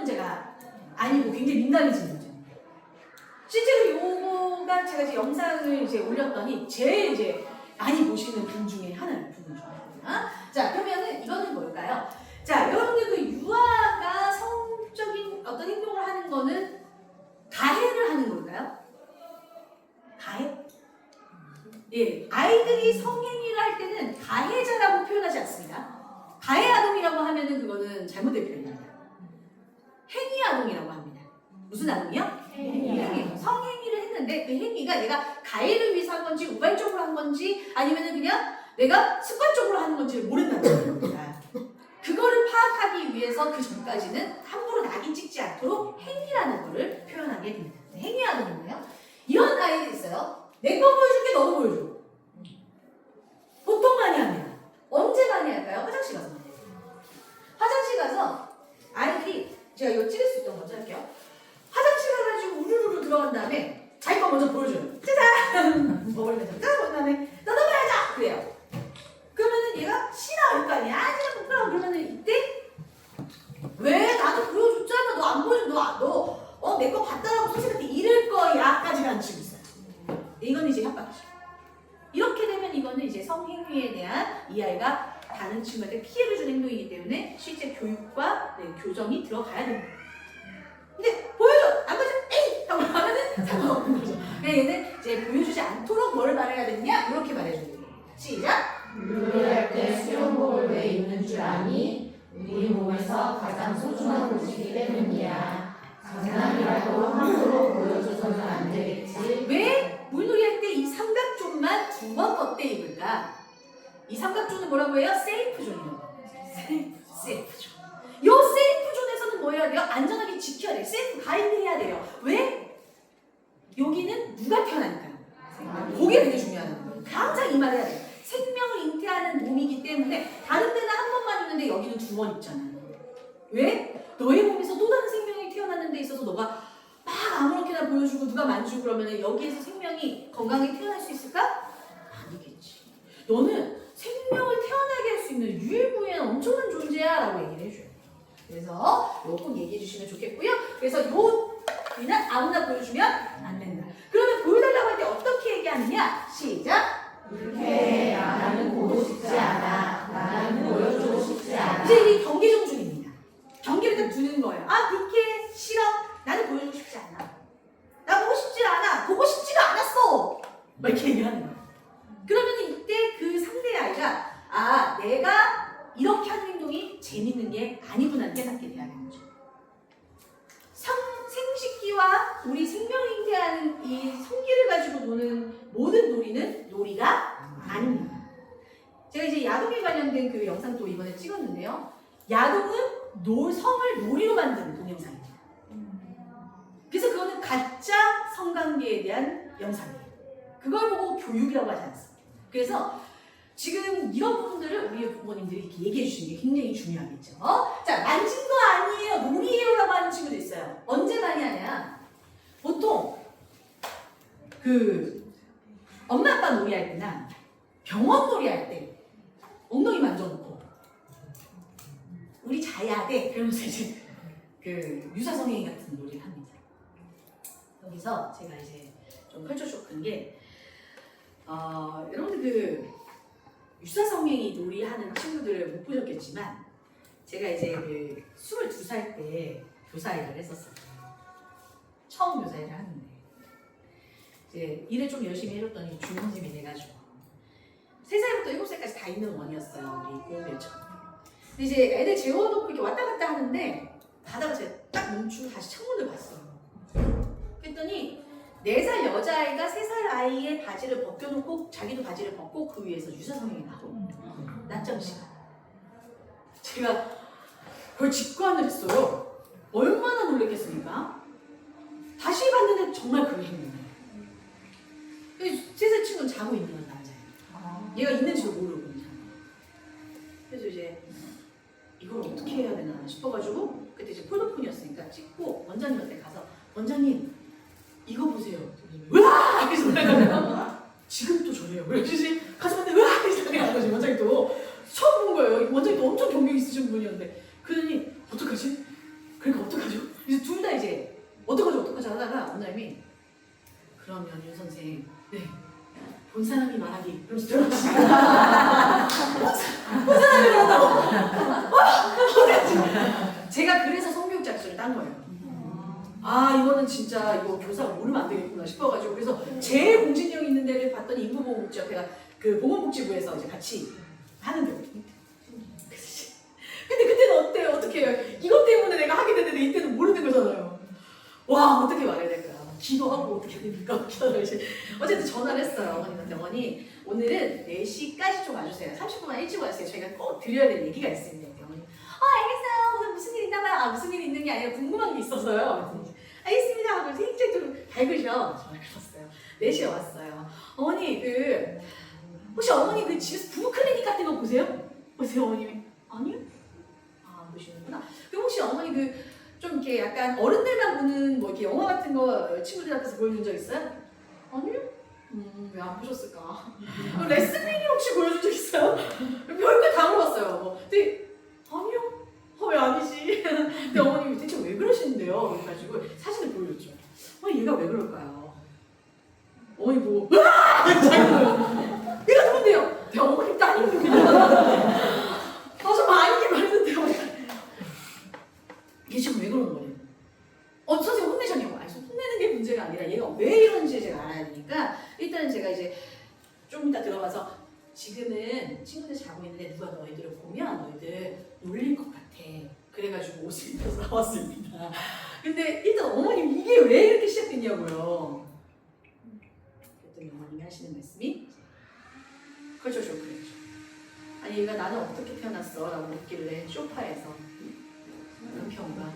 문제가 아니고 굉장히 민감해진 문제입니다. 실제로 요거가 제가 이제 영상을 이제 올렸더니 제일 이제 많이 보시는 분 중에 하나예요. 부분 중에 하나. 자, 그러면은 이거는 뭘까요? 자, 여러분들 그 유아가 성적인 어떤 행동을 하는 거는 가해를 하는 걸까요? 가해? 예, 아이들이 성행위를 할 때는 가해자라고 표현하지 않습니다. 가해아동이라고 하면은 그거는 잘못된 표현입니다. 행위아동이라고 합니다. 무슨 아동이요? 행위. 성행위를 했는데 그 행위가 내가 가해를 위해서 한 건지 우발적으로 한 건지 아니면은 그냥 내가 습관적으로 하는 건지를 모른다는 겁니다. 그거를 파악하기 위해서 그 전까지는 함부로 낙인 찍지 않도록 행위라는 거를 표현하게 됩니다. 행위아동인데요. 이런 아이들이 있어요. 내 거 보여줄게, 너도 보여줘. 보통 많이 합니다. 언제 많이 할까요? 화장실 가서. 화장실 가서 아이들이 제가 이거 찍을 수 있던 거죠 할게요. 화장실 가가지고 우르르 들어간 다음에 자기 거 먼저 보여줘요. 짜잔! 먹으면서 짠! 본 다음에 너도 보여줘! 그래요. 그러면은 얘가 싫어할 거 아니야. 네가 부끄러워. 그러면은 이때 왜 나도 보여줬잖아. 너 안 보여줘. 너 내 거 봤다라고 선생님한테 이럴 거야까지 가르치고 있어요. 이거는 이제 협박이죠. 이렇게 되면 이거는 이제 성행위에 대한 이 아이가 다른 친구한테 피해를 준 행동이기 때문에 실제 교육과 교정이 들어가야 됩니다. 근데 보여줘! 안 보여줘! 에이! 하고 하면은 상관없는 거죠. 그러니까 얘는 이제 보여주지 않도록 뭘 말해야 되느냐? 이렇게 말해줘야 됩니다. 시작! 요리할 때 수영복을 왜 입는 줄 아니? 우리 몸에서 가장 소중한 곳이기 때문이야. 장난이라도 함부로 보여줘서는 안 되겠지. 왜 물놀이 할 때 이 삼각존만 두 번 걷대 입을까? 이 삼각존은 뭐라고 해요? 세이프 존이라고 해요. 세이프 존. 요 세이프 존에서는 뭐 해야 돼요? 안전하게 지켜야 돼요. 세이프 가이드 해야 돼요. 왜? 여기는 누가 태어나니까요. 그게 되게 중요하다는 거예요. 항상 이 말을 해야 돼요. 생명을 잉태하는 몸이기 때문에 다른 데는 한 번만 입는데 여기는 두 번 입잖아요. 왜? 너의 몸에서 또 다른 생명이 태어나는 데 있어서 너가 막 아무렇게나 보여주고 누가 만지고 그러면 여기에서 생명이 건강하게 태어날 수 있을까? 아니겠지. 너는 생명을 태어나게 할 수 있는 유일무이한 엄청난 존재야 라고 얘기를 해줘요. 그래서 이거 꼭 얘기해 주시면 좋겠고요. 그래서 그냥 아무나 보여주면 안 된다. 그러면 보여달라고 할 때 어떻게 얘기하느냐? 시작! 그렇게 나는 보고 싶지 않아. 나는 보여주고 싶지 않아. 이제 이 경계 정중입니다. 경계를 딱 두는 거예요. 아, 그렇게 싫어. 나는 보여주고 싶지 않아. 나 보고 싶지 않아. 보고 싶지가 않았어. 막 이렇게 얘기하는 거예요. 그러면 이때 그 상대 아이가 아, 내가 이렇게 하는 행동이 재밌는 게 아니구나 깨닫게 돼야 되는 거죠. 생식기와 우리 생명을 잉태하는 이 성기를 가지고 노는 모든 놀이는 놀이가 아닙니다. 제가 이제 야동에 관련된 그 영상도 이번에 찍었는데요. 야동은 성을 놀이로 만드는 동영상입니다. 그래서 그거는 가짜 성관계에 대한 영상이에요. 그걸 보고 교육이라고 하지 않습니다. 그래서 지금 이런 부분들을 우리 부모님들이 이렇게 얘기해 주시는 게 굉장히 중요하겠죠. 자, 만진 거 아니에요. 놀이에요 라고 하는 친구도 있어요. 언제 많이 하냐? 보통 엄마 아빠 놀이할 때나 병원 놀이할 때 엉덩이 만져놓고 우리 자야 돼. 그러면서 이제 유사성행위 같은 놀이를 합니다. 여기서 제가 이제 좀 펼쳐줬던 게 여러분들 유사성행위 놀이하는 친구들을 못 보셨겠지만 제가 이제 22살 때 교사일을 했었어요. 처음 교사일을 하는데 이제 일을 좀 열심히 해줬더니 중선생님이 돼가지고 3살부터 7살까지 다 있는 원이었어요. 우리 고교처럼. 근데 이제 애들 재워놓고 이렇게 왔다 갔다 하는데 가다가 제가 딱 멈추고 다시 창문을 봤어요. 그랬더니 4살 여자아이가 3살 아이의 바지를 벗겨놓고 자기도 바지를 벗고 그 위에서 유사성행위 하고 낮잠 시간. 제가 그걸 직관을 했어요. 얼마나 놀랬겠습니까? 다시 봤는데 정말 그게 행동이에요. 3살 친구는 자고 있는 건 남자예요. 얘가 있는지도 모르고 자고. 그래서 이제 이걸 어떻게 해야 되나 싶어가지고 그때 이제 폴더폰이었으니까 찍고 원장님한테 가서 원장님 이거 보세요. 으아! 이렇게 놀라거든요. 지금 또 저래요. 그래서 가슴한테 으아! 이렇게 생각한 거지. 원장님 또 처음 본 거예요. 원장님 또 엄청 경력 있으신 분이었는데 그러더니 어떡하지? 그러니까 어떡하죠? 그러면 윤 선생, 네. 본 사람이 말하기. 그러면서 들어가시니까. 본 사람이 말한다고. 제가 그래서 성교육 자격증을 딴 거예요. 아, 이거는 진짜 이거 교사가 모르면 안 되겠구나 싶어가지고 그래서 제일 공신력 있는 데를 봤더니 인구보건복지협회가 그 보건복지부에서 이제 같이 하는 거거든요. 근데 그때는 어때요? 어떻게 해요? 이것 때문에 내가 하게 됐는데 이때는 모르는 거잖아요. 와, 어떻게 말해야 될까? 기도하고 어떻게 됩니까? 어쨌든 전화를 했어요. 어머님한테. 어머니, 오늘은 4시까지 좀 와주세요. 30분만 일찍 와주세요. 저희가 꼭 드려야 될 얘기가 있습니다. 어머니, 알겠어요. 오늘 무슨 일 있나 봐요. 아, 무슨 일 있는 게 아니라 궁금한 게 있어서요. 알겠습니다. 하고 생체 좀 밝으셔. 전화를 걸었어요. 4시에 왔어요. 어머니, 혹시 어머니 집에서 부부 클리닉 같은 거 보세요? 보세요, 어머님이. 아니요? 아, 안 보시는구나. 그럼 혹시 어머니 좀 이렇게 약간 어른들만 보는 뭐 이렇게 영화 같은 거 친구들 앞에서 보여준 적 있어요? 아니요? 왜 안 보셨을까? 레슬링이 혹시 보여준 적 있어요? 별거 다 물어봤어요. 근데 아니요? 왜 아니지? 근데 어머님이 대체 왜 그러시는데요? 그래가지고 사진을 보여줬죠. 얘가 왜 그럴까요? 어머니 보고 으아! 얘가 누군데요? 내 어머님 따님입니다. 좀 아니게 말했는데요. 얘 지금 왜 그러는 거예요? 선생님 혼내셨냐고. 아니, 혼내는 게 문제가 아니라 얘가 왜 이런지 제가 알아야 되니까 일단은 제가 이제 좀 이따 들어가서 지금은 친구들 자고 있는데 누가 너희들을 보면 너희들 놀릴 것 같아. 그래가지고 옷을 입혀서 나왔습니다. 근데 일단 어머님 이게 왜 이렇게 시작됐냐고요. 그랬더니 어머님이 하시는 말씀이 그렇죠. 아니 얘가 나는 어떻게 태어났어? 라고 묻길래 소파에서 남편과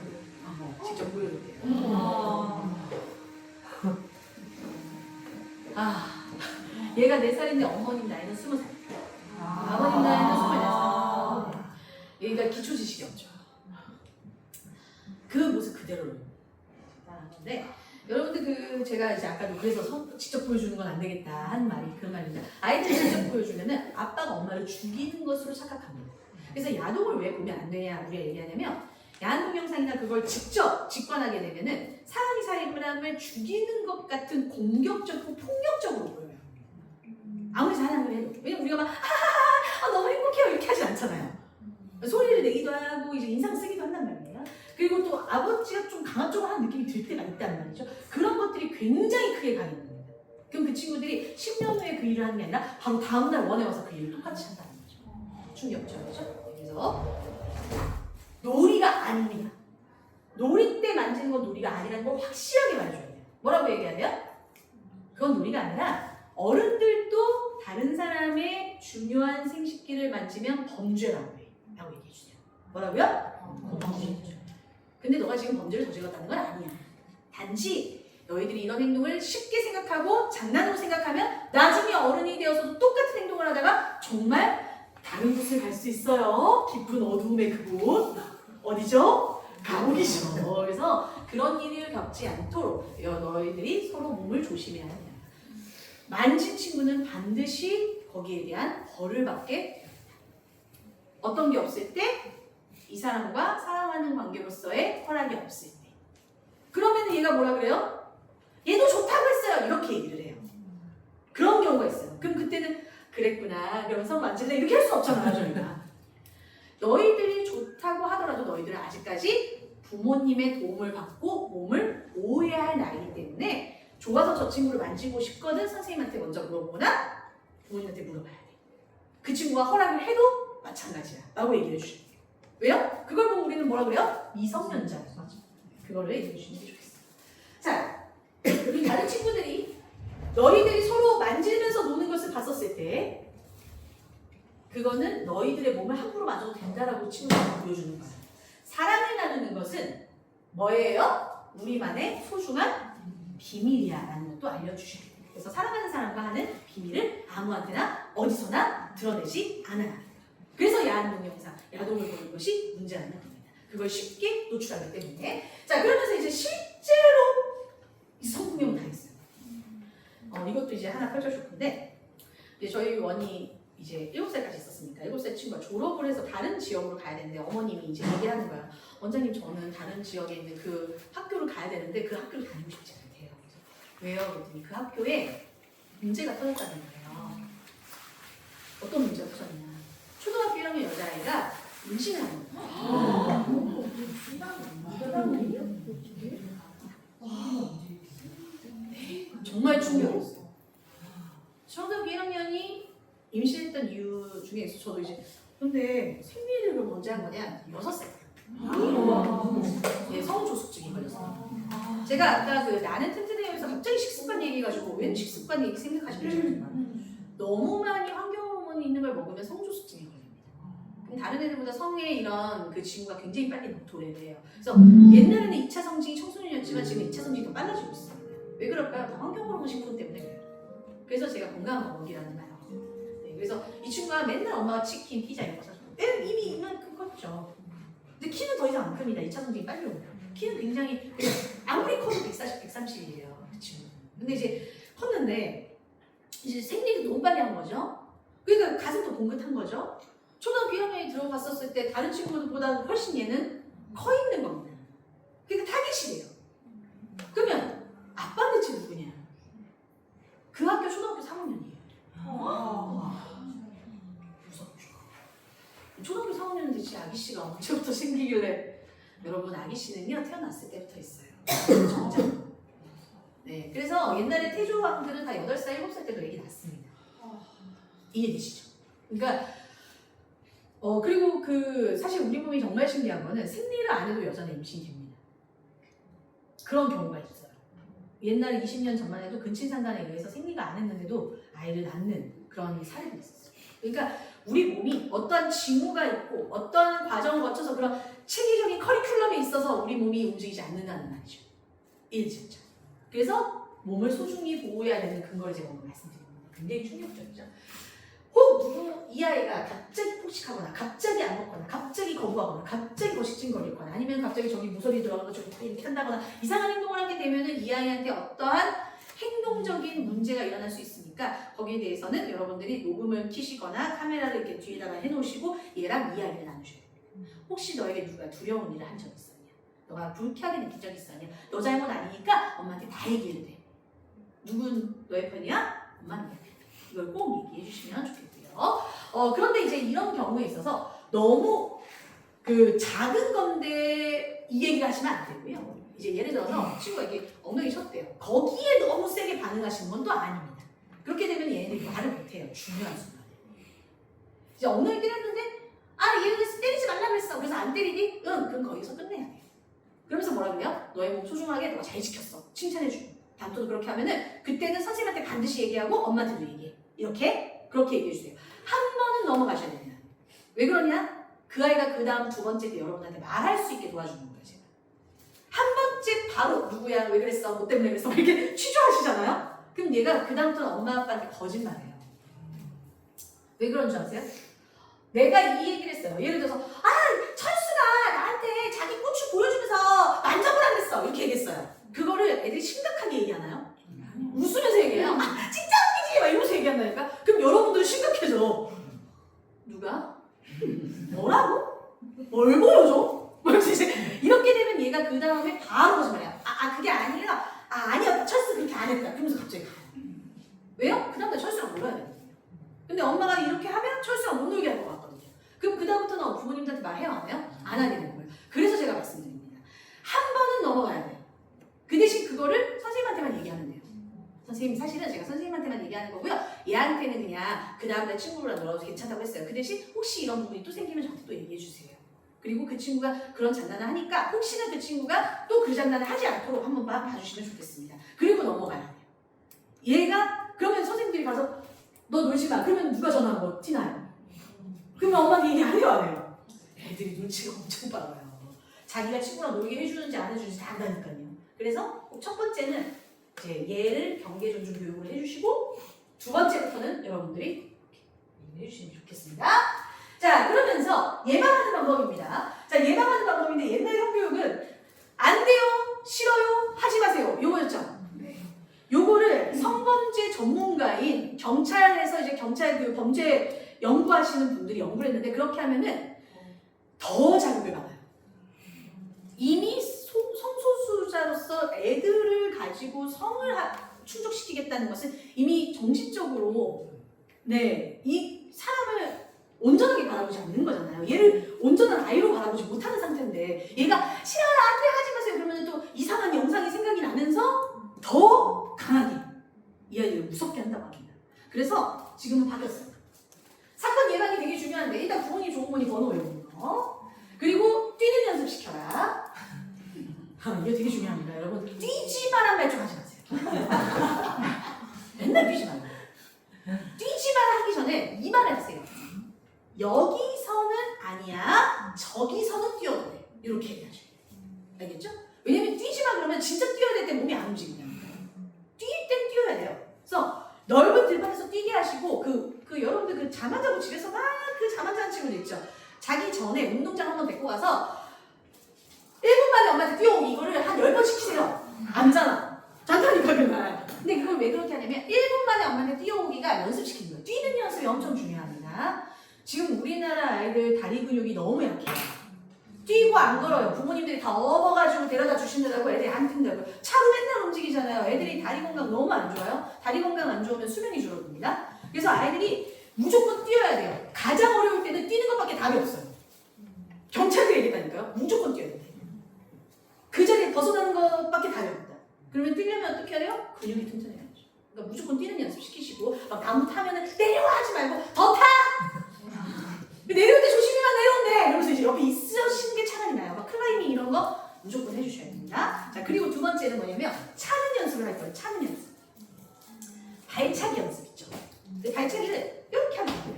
직접 보여줬대요. 얘가 4살인데 어머님 나이는 20살. 아버님 나이는 24살. 얘가 기초 지식이 없죠. 그 모습 그대로 나왔는데 여러분들 제가 이제 아까도 그래서 직접 보여주는 건 안 되겠다 한 말이 그런 말입니다. 아이들 직접 보여주면은 아빠가 엄마를 죽이는 것으로 착각합니다. 그래서 야동을 왜 보면 안 되냐 우리가 얘기하냐면 야한 동영상이나 그걸 직접 직관하게 되면은 사람이 사람을 죽이는 것 같은 공격적이고 폭력적으로 보여요. 아무리 사랑을 해도. 왜냐면 우리가 막 하하하 너무 행복해요 이렇게 하진 않잖아요. 소리를 내기도 하고 이제 인상 쓰기도 한단 말이에요. 그리고 또 아버지가 좀 강압적으로 하는 느낌이 들 때가 있단 말이죠. 그런 것들이 굉장히 크게 가리는 겁니다. 그럼 그 친구들이 10년 후에 그 일을 하는 게 아니라 바로 다음날 원에 와서 그 일을 똑같이 한다는 거죠. 충격적이죠. 그래서 놀이가 아닙니다. 놀이 때 만지는 건 놀이가 아니라는 걸 확실하게 말해줘야 돼요. 뭐라고 얘기해야 돼요? 그건 놀이가 아니라 어른들도 다른 사람의 중요한 생식기를 만지면 범죄라고 얘기해주세요. 뭐라고요? 범죄죠. 근데 너가 지금 범죄를 저질렀다는 건 아니야. 단지 너희들이 이런 행동을 쉽게 생각하고 장난으로 생각하면 나중에 어른이 되어서도 똑같은 행동을 하다가 정말 다른 곳을 갈 수 있어요. 깊은 어두움의 그곳. 어디죠? 감옥이죠. 그래서 그런 일을 겪지 않도록 너희들이 서로 몸을 조심해야 합니다. 만진 친구는 반드시 거기에 대한 벌을 받게 됩니다. 어떤 게 없을 때? 이 사람과 사랑하는 관계로서의 허락이 없을 때. 그러면 얘가 뭐라 그래요? 얘도 좋다고 했어요. 이렇게 얘기를 해요. 그런 경우가 있어요. 그럼 그때는 그랬구나. 그러면서 만질래? 이렇게 할 수 없잖아요. 저희가. 너희들이 좋다고 하더라도 너희들은 아직까지 부모님의 도움을 받고 몸을 보호해야 할 나이기 때문에 좋아서 저 친구를 만지고 싶거든 선생님한테 먼저 물어보거나 부모님한테 물어봐야 돼. 그 친구가 허락을 해도 마찬가지야 라고 얘기해 주셔요. 왜요? 그걸 보고 우리는 뭐라 그래요? 미성년자. 맞아. 그거를 얘기해 주시는 게 좋겠어요. 자, 우리 다른 친구들이 너희들이 서로 만지면서 노는 것을 봤었을 때 그거는 너희들의 몸을 함부로 만져도 된다라고 친구들이 보여주는 거예요. 사랑을 나누는 것은 뭐예요? 우리만의 소중한 비밀이야 라는 것도 알려주셔야 돼요. 그래서 사랑하는 사람과 하는 비밀을 아무한테나 어디서나 드러내지 않아야 돼요. 그래서 야한 동영상, 야동을 보는 것이 문제라는 겁니다. 그걸 쉽게 노출하기 때문에. 자, 그러면서 이제 실제로 이 성폭력은 다 있어요. 이것도 이제 하나 펼쳐줄 건데, 이제 저희 원이 이제 7살까지 있었으니까 7살 친구가 졸업을 해서 다른 지역으로 가야 되는데 어머님이 이제 얘기하는 거야. 원장님 저는 다른 지역에 있는 그 학교를 가야 되는데 그 학교를 다니고 싶지 않대요. 그래서 왜요? 그랬더니 그 학교에 문제가 터졌다는 거예요. 어떤 문제가 터졌냐? 초등학교 1학년 여자아이가 임신을 한 거예요. 네, 정말 충격이었어요. 초등학교 1학년이 임신했던 이유 중에 저도 이제 근데 생리를 언제 한 거냐? 6살. 네, 성조숙증이 걸렸어요. 제가 아까 그 나는 튼튼해에서 갑자기 식습관 얘기해가지고 웬 식습관 얘기 생각하시면 너무 많이 환경 호르몬이 있는 걸 먹으면 성조숙증이 걸립니다. 그럼 다른 애들보다 성에 이런 그 징후가 굉장히 빨리 도래돼요. 그래서 옛날에는 2차 성징이 청소년이었지만 지금 2차 성징이 더 빨라지고 있어요. 왜 그럴까요? 다 환경 호르몬 식품 때문에 그래요. 그래서 제가 건강한 거 먹이라는 말. 네, 그래서 이 친구가 맨날 엄마가 치킨, 피자 이런 거 사주고 이미 이만큼 컸죠. 근데 키는 더 이상 안 큽니다. 2차 성징이 빨리 오면. 키는 굉장히 아무리 커도 140, 130이에요. 그 친구는. 근데 이제 컸는데 이제 생리를 너무 빨리 한 거죠. 그러니까 가슴도 봉긋한 거죠. 초등학교 1학년이 들어갔었을 때 다른 친구들보다 훨씬 얘는 커 있는 겁니다. 그러니까 타깃이래요. 그러면 아빠 대체 누구냐? 그 학교 초등학교 3학년이에요. 무섭죠. 초등학교 3학년은 대체 아기씨가 언제부터 생기길래 여러분 아기씨는요 태어났을 때부터 있어요. 정작. 네, 그래서 옛날에 태조왕들은 다 8살, 7살 때도 애기 낳습니다. 이해되시죠? 그러니까 그리고 그 사실 우리 몸이 정말 신기한 거는 생리를 안 해도 여자는 임신이 됩니다. 그런 경우가 있어요. 옛날 20년 전만 해도 근친상간에 의해서 생리가 안 했는데도 아이를 낳는 그런 사례가 있었어요. 그러니까 우리 몸이 어떠한 징후가 있고 어떠한 과정을 거쳐서 그런 체계적인 커리큘럼에 있어서 우리 몸이 움직이지 않는다는 말이죠. 이해되셨죠? 그래서 몸을 소중히 보호해야 되는 근거를 제가 오늘 말씀드립니다. 굉장히 충격적이죠. 혹 이 아이가 갑자기 폭식하거나 갑자기 안 먹거나 갑자기 거부하거나 갑자기 거식증거리거나 아니면 갑자기 저기 무서리 들어가는 거 저기 다 이렇게 한다거나 이상한 행동을 하게 되면은 이 아이한테 어떠한 행동적인 문제가 일어날 수 있으니까 거기에 대해서는 여러분들이 녹음을 키시거나 카메라를 이렇게 뒤에다가 해놓으시고 얘랑 이야기를 나누셔야 돼요. 혹시 너에게 누가 두려운 일을 한 적 있었냐? 너가 불쾌하게 느낀 적 있었냐? 너 잘못 아니니까 엄마한테 다 얘기해도 돼. 누군 너의 편이야? 엄마는 내 편이야. 이걸 꼭 얘기해 주시면 좋겠고요. 그런데 이제 이런 경우에 있어서 너무 그 작은 건데 이 얘기를 하시면 안 되고요. 이제 예를 들어서 친구가 이렇게 엉덩이 쳤대요. 거기에 너무 세게 반응하시는 건 또 아닙니다. 그렇게 되면 얘네들이 말을 못해요. 중요한 순간에. 이제 엉덩이 때렸는데 얘는 때리지 말라 그랬어. 그래서 안 때리니? 응. 그럼 거기서 끝내야 돼요. 그러면서 뭐라 그래요? 너의 몸 소중하게 너가 잘 지켰어. 칭찬해주고. 다음부터 그렇게 하면은 그때는 선생님한테 반드시 얘기하고 엄마한테도 얘기해. 그렇게 얘기해주세요. 한 번은 넘어가셔야 됩니다. 왜 그러냐? 그 아이가 그 다음 두 번째 때 여러분한테 말할 수 있게 도와주는 거예요. 제가. 한 번째 바로 누구야? 왜 그랬어? 뭐 때문에 그랬어? 이렇게 취조하시잖아요? 그럼 얘가 그 다음부터는 엄마 아빠한테 거짓말해요. 왜 그런 줄 아세요? 내가 이 얘기를 했어요. 예를 들어서 철수가 나한테 자기 고추 보여주면서 만져보라 그랬어. 이렇게 얘기했어요. 그거를 애들이 심각하게 얘기하나요? 웃으면서 얘기해요. 진짜 웃기지! 막 이러면서 얘기한다니까? 그럼 여러분들은 심각해져. 누가? 뭐라고? 뭘 보여줘? 이렇게 되면 얘가 그 다음에 바로 거짓말해요. 그게 아니라 아니야 철수 그렇게 안 했다. 그러면서 갑자기 가요. 왜요? 그 다음에 철수랑 놀아야 되거든요. 근데 엄마가 이렇게 하면 철수랑 못 놀게 할 것 같거든요. 그럼 그 다음부터는 부모님들한테 말해요? 안 해요? 안 하게 되는 거예요. 그래서 제가 말씀드립니다. 한 번은 넘어가야 돼요. 그 대신 그거를 선생님한테만 얘기하면 돼요. 선생님 사실은 제가 선생님한테만 얘기하는 거고요. 얘한테는 그냥 그 다음날 친구랑 놀아도 괜찮다고 했어요. 그 대신 혹시 이런 부분이 또 생기면 저한테 또 얘기해 주세요. 그리고 그 친구가 그런 장난을 하니까 혹시나 그 친구가 또 그 장난을 하지 않도록 한번 봐주시면 좋겠습니다. 그리고 넘어가야 돼요. 얘가 그러면 선생님들이 가서 너 놀지 마. 그러면 누가 전화한 거 티나요? 그러면 엄마한테 얘기 안 해요, 안 해요? 애들이 눈치가 엄청 빨라요. 자기가 친구랑 놀게 해주는지 안 해주는지 다 안다니까요. 그래서 꼭 첫 번째는 이제 얘를 경계 존중 교육을 해주시고 두 번째부터는 여러분들이 해주시면 좋겠습니다. 자, 그러면서 예방하는 방법입니다. 자, 예방하는 방법인데 옛날 성교육은 안 돼요, 싫어요, 하지 마세요. 요거였죠. 요거를 성범죄 전문가인 경찰에서 이제 경찰 그 범죄 연구하시는 분들이 연구를 했는데 그렇게 하면은 더 자극을 받아요. 이미 성소수자로서 애들을 가지고 성을 충족시키겠다는 것은 이미 정신적으로 이 사람을 온전하게 바라보지 않는 거잖아요. 얘를 온전한 아이로 바라보지 못하는 상태인데 얘가 싫어요 안돼 하지 마세요 그러면 또 이상한 영상이 생각이 나면서 더 강하게 이 아이를 무섭게 한다고 합니다. 그래서 지금은 바뀌었어요. 사건 예방이 되게 중요한데 일단 부모님 좋은 분이 번호 외우는 거 그리고 뛰는 연습 시켜라. 이게 되게 중요합니다. 여러분 뛰지 마란 말 좀 하지 마세요. 맨날 뛰지 말고 뛰지 마라 하기 전에 이 말을 하세요. 여기서는 아니야 저기서는 뛰어도 돼 이렇게 얘기하셔요. 알겠죠? 왜냐면 뛰지 마 그러면 진짜 뛰어야 될 때 몸이 안 움직이냐. 뛸 땐 뛰어야 돼요. 그래서 넓은 들판에서 뛰게 하시고 여러분들 그 잠 안 자고 집에서 막 그 잠 안 자는 친구들 있죠. 자기 전에 운동장 한번 데리고 가서 1분 만에 엄마한테 뛰어오기 이거를 한 10번 시키세요. 안 자나. 잔다니까 그날. 근데 그걸 왜 그렇게 하냐면 1분 만에 엄마한테 뛰어오기가 연습시키는 거예요. 뛰는 연습이 엄청 중요합니다. 지금 우리나라 아이들 다리 근육이 너무 약해요. 뛰고 안 걸어요. 부모님들이 다 업어가지고 데려다 주신다고 애들이 안 뛴다고. 차로 맨날 움직이잖아요. 애들이 다리 건강 너무 안 좋아요. 다리 건강 안 좋으면 수명이 줄어듭니다. 그래서 아이들이 무조건 뛰어야 돼요. 가장 어려울 때는 뛰는 것밖에 답이 없어요. 경찰들이 얘기했다니까요. 무조건 뛰어야 돼요. 그 자리에 벗어나는 것밖에 답이 없다. 그러면 뛰려면 어떻게 해야 돼요? 근육이 튼튼해야죠. 그러니까 무조건 뛰는 연습 시키시고 막 나무 타면은 내려와 하지 말고 더 타! 내려올 때 조심히만 내려온대! 이러면서 이제 옆에 있으시는 게 차라리 나요. 막 클라이밍 이런 거 무조건 해주셔야 됩니다. 자, 그리고 두 번째는 뭐냐면 차는 연습을 할 거예요. 차는 연습. 발차기 연습 있죠. 그 발차기를 이렇게 하면 돼요.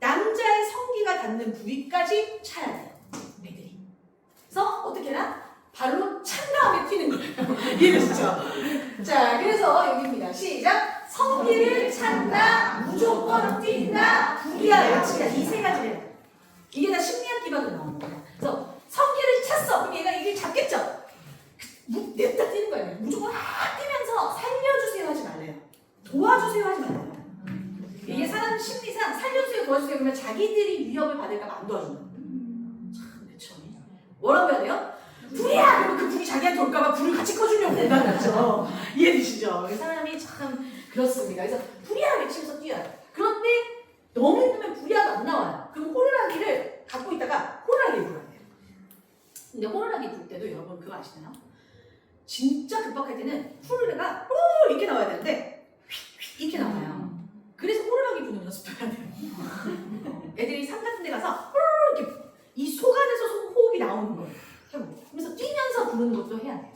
남자의 성기가 닿는 부위까지 차야 돼요. 애들이. 그래서 어떻게 해라? 발로 찬 다음에 튀는 거예요. 이해되시죠? 자, 그래서 여기입니다. 시작! 성기를 찬다, 무조건 뛴다, 불이야 외치다. 이 세 가지를. 이게 다 심리학 기반으로 나오는 거예요. 그래서 성기를 찼어. 그럼 얘가 이게 잡겠죠? 냅다 뛰는 거예요. 무조건 뛰면서 살려주세요 하지 말래요. 도와주세요 하지 말래요. 이게 사람 심리상 살려주세요 도와주세요 그러면 자기들이 위협을 받을까 봐 안 도와준다. 참 매처리. 뭐라고 해야 돼요? 불이야! 그러면 그 불이 자기한테 올까봐 불을 같이 꺼주려고 된다죠. 이해되시죠? 사람이 참 그렇습니다. 그래서 불이야 외치면서 뛰어요. 그런데 너무 힘들면 불이야가 안 나와요. 그럼 호루라기를 갖고 있다가 호루라기를 불어야 돼요. 근데 호루라기 불 때도 여러분 그거 아시나요? 진짜 급박할 때는 호루라기가 후 이렇게 나와야 되는데 이렇게 나와요. 그래서 호루라기 부는 연습도 해야 돼요. 애들이 산 같은 데 가서 후 이렇게 이 속 안에서 호흡이 나오는 거예요. 그래서 뛰면서 부르는 것도 해야 돼요.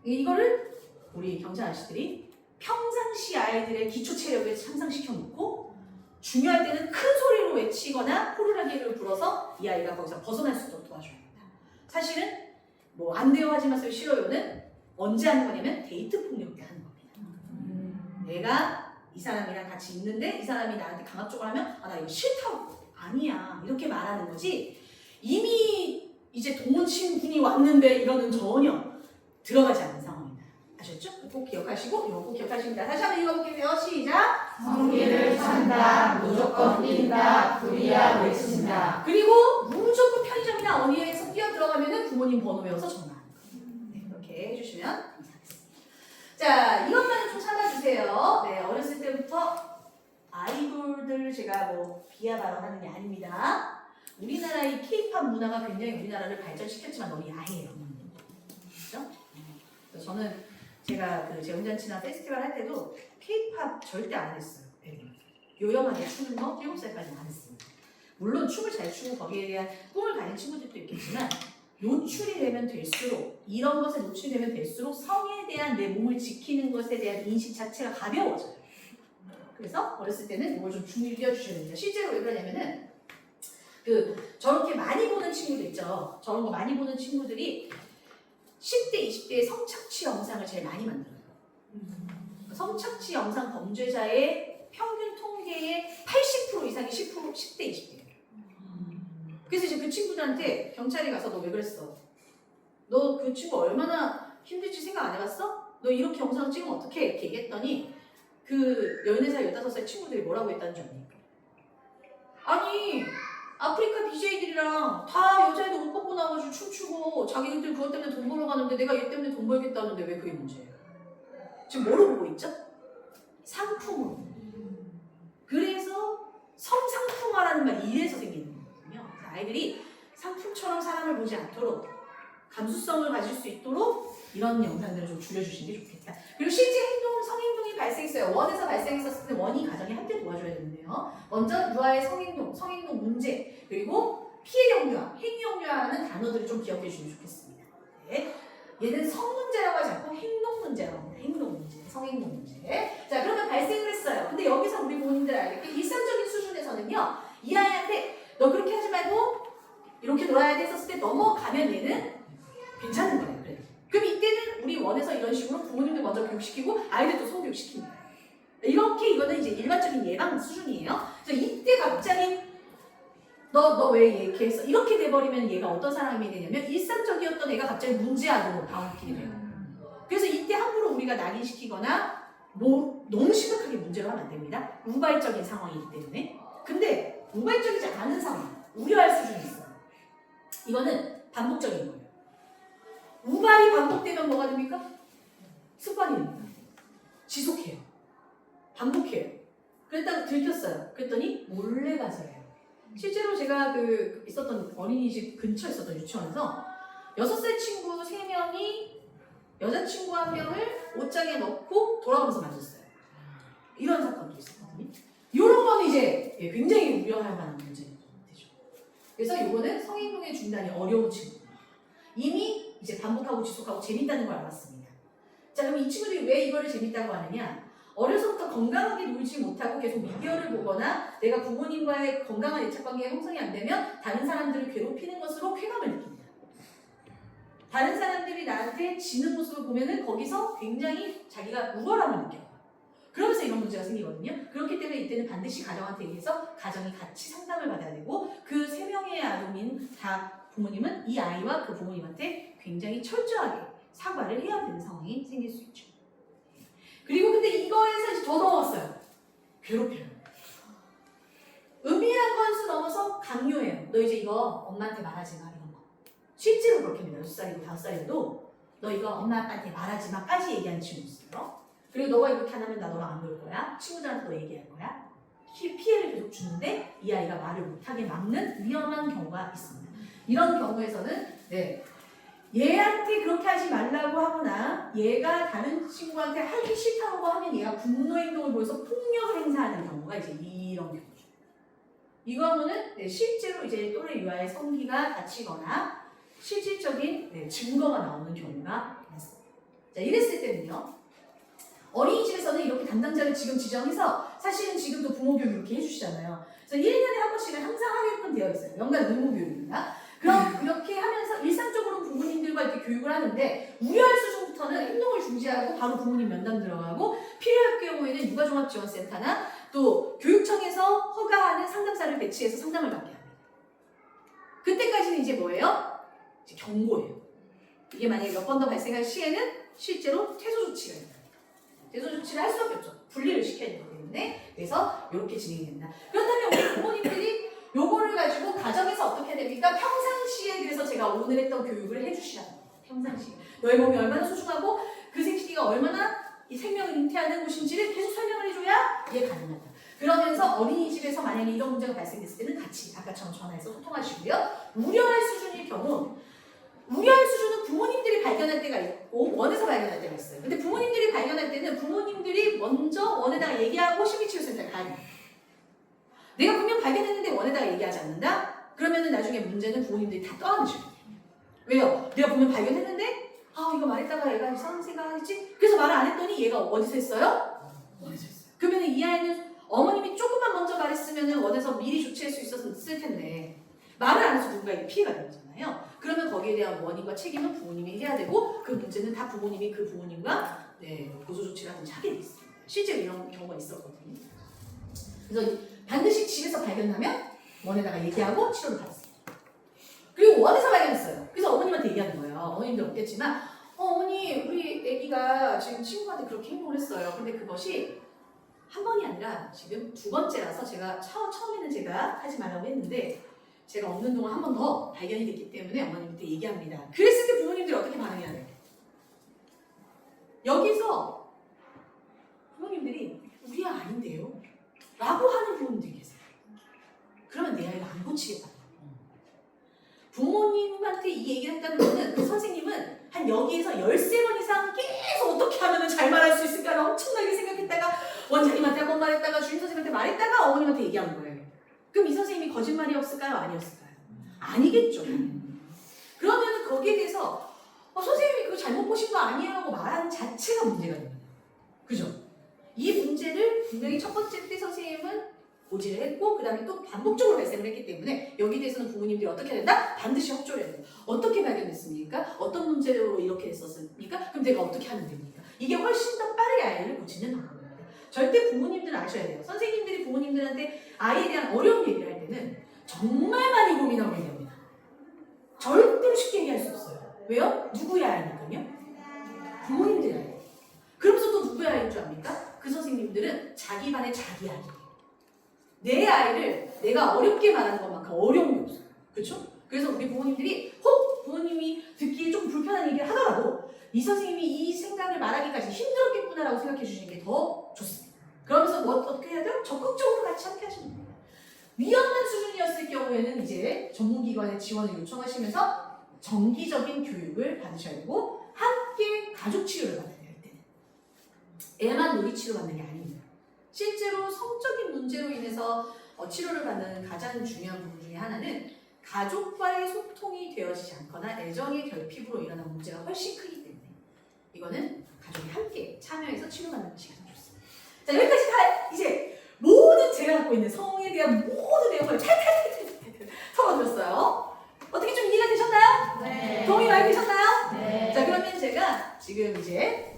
이거를 우리 경찰 아저씨들이 평상시 아이들의 기초 체력을 향상시켜 놓고 중요할 때는 큰 소리로 외치거나 호루라기를 불어서 이 아이가 거기서 벗어날 수 있도록 도와줘야 합니다. 사실은 뭐 안 돼요 하지 마세요 싫어요는 언제 하는 거냐면 데이트 폭력 때 하는 겁니다. 내가 이 사람이랑 같이 있는데 이 사람이 나한테 강압적으로 하면 나 이거 싫다고 아니야 이렇게 말하는 거지 이미 이제 동원신분이 왔는데 이거는 전혀 들어가지 않는 상황입니다. 아셨죠? 꼭 기억하시고 이거 꼭 기억하십니다. 다시 한번 읽어볼게요. 시작! 성기를 찬다, 무조건 뛴다, 불이야 외친다. 그리고 무조건 편의점이나 어디에서 뛰어 들어가면은 부모님 번호 외워서 전화하는 거예요. 네, 이렇게 해주시면 감사하겠습니다. 자, 이것만은 좀 참아주세요. 네, 어렸을 때부터 아이돌들 제가 뭐 비하 발언하는 게 아닙니다. 우리나라의 K-팝 문화가 굉장히 우리나라를 발전시켰지만 너무 야해요. 그렇죠? 그래서 저는 제가 그 재혼잔치나 페스티벌 할 때도 K-팝 절대 안 했어요. 요염하게 추는 거 7살까지는 안 했습니다. 물론 춤을 잘 추고 거기에 대한 꿈을 가진 친구들도 있겠지만 노출이 되면 될수록 이런 것에 노출되면 될수록 성에 대한 내 몸을 지키는 것에 대한 인식 자체가 가벼워져요. 그래서 어렸을 때는 이걸 좀 줄여주셔야 됩니다. 실제로 왜 그러냐면은 저렇게 많이 보는 친구들 있죠. 저런 거 많이 보는 친구들이 10대, 20대의 성착취 영상을 제일 많이 만들어요. 성착취 영상 범죄자의 평균 통계의 80% 이상이 10대, 20대예요. 그래서 이제 그 친구들한테 경찰이 가서 너 왜 그랬어? 너 그 친구 얼마나 힘들지 생각 안 해봤어? 너 이렇게 영상 찍으면 어떡해? 이렇게 얘기했더니 그 14살, 15살 친구들이 뭐라고 했다는 줄 압니까? 아니 아프리카 BJ들이랑 다 여자애들 옷 벗고 나와가지고 춤추고 자기들 그것 때문에 돈 벌어 가는데 내가 얘 때문에 돈 벌겠다는데 왜 그게 문제예요? 지금 뭐로 보고 있죠? 상품으로. 그래서 성상품화라는 말이 이래서 생기는 거거든요. 그래서 아이들이 상품처럼 사람을 보지 않도록 감수성을 가질 수 있도록 이런 영상들을 좀 줄여주시는 게 좋겠다. 그리고 실제 행동, 성행동이 발생했어요. 원에서 발생했었을 때 원이 가정이 함께 도와줘야 되는데요. 먼저 유아의 성행동, 성행동 문제, 그리고 피해 영유아, 행위 영유아라는 단어들을 좀 기억해 주시면 좋겠습니다. 네. 얘는 성문제라고 하지 않고 행동 문제라고 합니다. 행동 문제, 성행동 문제. 자, 그러면 발생을 했어요. 근데 여기서 우리 부모님들 알겠게 일상적인 수준에서는요, 이 아이한테 너 그렇게 하지 말고 이렇게 놀아야 돼 했었을 때 넘어가면 얘는 괜찮은 거예요. 그래. 그럼 이때는 우리 원에서 이런 식으로 부모님들 먼저 교육시키고 아이들도 성교육시킵니다. 이렇게 이거는 이제 일반적인 예방 수준이에요. 그래서 이때 갑자기 너 왜 이렇게 했어? 이렇게 돼버리면 얘가 어떤 사람이 되냐면 일상적이었던 애가 갑자기 문제아동으로 바뀌게 돼요. 그래서 이때 함부로 우리가 낙인시키거나 뭐 너무 심각하게 문제를 하면 안 됩니다. 우발적인 상황이기 때문에. 근데 우발적이지 않은 상황, 우려할 수준이 있어요. 이거는 반복적인 거예요. 우발이 반복되면 뭐가 됩니까? 습관이 됩니다. 지속해요. 반복해요. 그랬다가 들켰어요. 그랬더니 몰래 가서 해요. 실제로 제가 있었던 어린이집 근처에 있었던 유치원에서 6살 친구 3명이 여자친구 1명을 옷장에 넣고 돌아오면서 만졌어요. 이런 사건도 있었거든요. 이런 거는 이제 굉장히 우려할 만한 문제가 되죠. 그래서 이거는 성행동의 중단이 어려운 친구. 이미 이제 반복하고 지속하고 재밌다는 걸 알았습니다. 자, 그럼 이 친구들이 왜 이거를 재밌다고 하느냐? 어려서부터 건강하게 놀지 못하고 계속 미디어를 보거나 내가 부모님과의 건강한 애착관계가 형성이 안 되면 다른 사람들을 괴롭히는 것으로 쾌감을 느낍니다. 다른 사람들이 나한테 지는 모습을 보면은 거기서 굉장히 자기가 우월함을 느껴요. 그러면서 이런 문제가 생기거든요. 그렇기 때문에 이때는 반드시 가정한테 의해서 가정이 같이 상담을 받아야 되고 그 3명의 아동인 다 부모님은 이 아이와 그 부모님한테 굉장히 철저하게 사과를 해야 되는 상황이 생길 수 있죠. 그리고 근데 이거에서 이제 더 넘어갔어요. 괴롭혀요. 은밀한 건수 넘어서 강요해요. 너 이제 이거 엄마한테 말하지 마, 이런 거. 실제로 그렇게 합니다. 6살이고 5살이어도 너 이거 엄마 아빠한테 말하지 마까지 얘기하는 친구 있어요. 그리고 너가 이렇게 안 하면 나 너랑 안 놀 거야. 친구들한테 너 얘기할 거야. 피해를 계속 주는데 이 아이가 말을 못하게 막는 위험한 경우가 있습니다. 이런 경우에서는 얘한테 그렇게 하지 말라고 하거나 얘가 다른 친구한테 하기 싫다고 하면 얘가 분노 행동을 보여서 폭력을 행사하는 경우가 이제 이런 경우죠. 이거는 실제로 이제 또래 유아의 성기가 다치거나 실질적인 증거가 나오는 경우가 많습니다. 자, 이랬을 때는요. 어린이집에서는 이렇게 담당자를 지금 지정해서 사실은 지금도 부모 교육 이렇게 해주시잖아요. 그래서 1년에 한 번씩은 항상 하게끔 되어 있어요. 연간 의무 교육입니다. 그럼 그렇게 하면서 일상적으로 부모님들과 이렇게 교육을 하는데 우려할 수준부터는 행동을 중지하고 바로 부모님 면담 들어가고 필요할 경우에는 육아종합지원센터나 또 교육청에서 허가하는 상담사를 배치해서 상담을 받게 합니다. 그때까지는 이제 뭐예요? 이제 경고예요. 이게 만약에 몇 번 더 발생할 시에는 실제로 퇴소 조치가 있다. 퇴소 조치를 할 수밖에 없죠. 분리를 시켜야 되기 때문에. 그래서 이렇게 진행이 된다. 그렇다면 우리 부모님들이 요거를 가지고 가정에서 어떻게 해야 됩니까? 평상시에 그래서 제가 오늘 했던 교육을 해주시라는 거예요. 평상시에. 너의 몸이 얼마나 소중하고 그 생식기가 얼마나 이 생명을 잉태하는 곳인지를 계속 설명을 해줘야 이게 가능하다. 그러면서 어린이집에서 만약에 이런 문제가 발생했을 때는 같이 아까처럼 전화해서 소통하시고요. 우려할 수준일 경우 우려할 수준은 부모님들이 발견할 때가 있고 원에서 발견할 때가 있어요. 근데 부모님들이 발견할 때는 부모님들이 먼저 원에다가 얘기하고 심리치료센터에 가야 돼요. 내가 분명 발견했는데 원에다가 얘기하지 않는다? 그러면은 나중에 문제는 부모님들이 다 떠안으셔요. 왜요? 내가 분명 발견했는데 이거 말했다가 얘가 이상한 생각하겠지? 그래서 말을 안 했더니 얘가 어디서 했어요? 원에서 했어요. 그러면은 이 아이는 어머님이 조금만 먼저 말했으면은 원에서 미리 조치할 수 있었을 텐데 말을 안 해서 누군가에게 피해가 되는 거잖아요. 그러면 거기에 대한 원인과 책임은 부모님이 해야 되고 그 문제는 다 부모님이 그 부모님과 고소 조치를 하든지 하게 돼 있습니다. 실제로 이런 경우가 있었거든요. 그래서 반드시 집에서 발견하면 원에다가 얘기하고 치료를 받았습니다. 그리고 원에서 발견했어요. 그래서 어머님한테 얘기하는 거예요. 어머님도 없겠지만 어머니 우리 애기가 지금 친구한테 그렇게 행동을 했어요. 근데 그것이 한 번이 아니라 지금 2번째라서 제가 처음에는 제가 하지 말라고 했는데 제가 없는 동안 한 번 더 발견이 됐기 때문에 어머님한테 얘기합니다. 그랬을 때 부모님들이 어떻게 반응해야 돼요? 여기서 여기에서 13번 이상 계속 어떻게 하면 잘 말할 수 있을까를 엄청나게 생각했다가 원장님한테 한 번 말했다가 주임 선생님한테 말했다가 어머님한테 얘기한 거예요. 그럼 이 선생님이 거짓말이었을까요? 아니었을까요? 아니겠죠. 그러면 거기에 대해서 선생님이 그거 잘못 보신 거 아니에요? 하고 말하는 자체가 문제가 됩니다. 그죠? 이 문제를 분명히 첫 번째 때 선생님은 고지를 했고 그 다음에 또 반복적으로 발생을 했기 때문에 여기에 대해서는 부모님들이 어떻게 해야 된다? 반드시 협조를 해야 된다. 어떻게 발견했습니까? 어떤 문제로 이렇게 했었습니까? 그럼 내가 어떻게 하면 됩니까? 이게 훨씬 더 빠르게 아이를 고치는 방법입니다. 절대 부모님들은 아셔야 돼요. 선생님들이 부모님들한테 아이에 대한 어려운 얘기를 할 때는 정말 많이 고민하고 얘기합니다. 절대로 쉽게 얘기할 수 없어요. 왜요? 누구의 아이니까요? 부모님들의 아이. 그러면서 또 누구의 아이인 줄 압니까? 그 선생님들은 자기 반의 자기 아이. 내 아이를 내가 어렵게 말하는 것만큼 어려운 게 없어요. 그렇죠? 그래서 우리 부모님들이 혹 부모님이 듣기에 좀 불편한 얘기를 하더라도 이 선생님이 이 생각을 말하기까지 힘들었겠구나라고 생각해 주시는 게 더 좋습니다. 그러면서 뭐 어떻게 해야 돼요? 적극적으로 같이 함께 하시면 됩니다. 위험한 수준이었을 경우에는 이제 전문기관의 지원을 요청하시면서 정기적인 교육을 받으셔야 되고 함께 가족 치료를 받아야 될 때는 애만 놀이 치료 받는 게 아닙니다. 실제로 성적인 문제로 인해서 치료를 받는 가장 중요한 부분 중에 하나는 가족과의 소통이 되어지지 않거나 애정의 결핍으로 일어난 문제가 훨씬 크기 때문에 이거는 가족이 함께 참여해서 치료받는 것이 가장 좋습니다. 자, 여기까지 다 이제 모든 제가 갖고 있는 성에 대한 모든 내용을 탈탈탈탈 털어드렸어요. 어떻게 좀 이해가 되셨나요? 네. 도움이 많이 되셨나요? 네. 자, 그러면 제가 지금 이제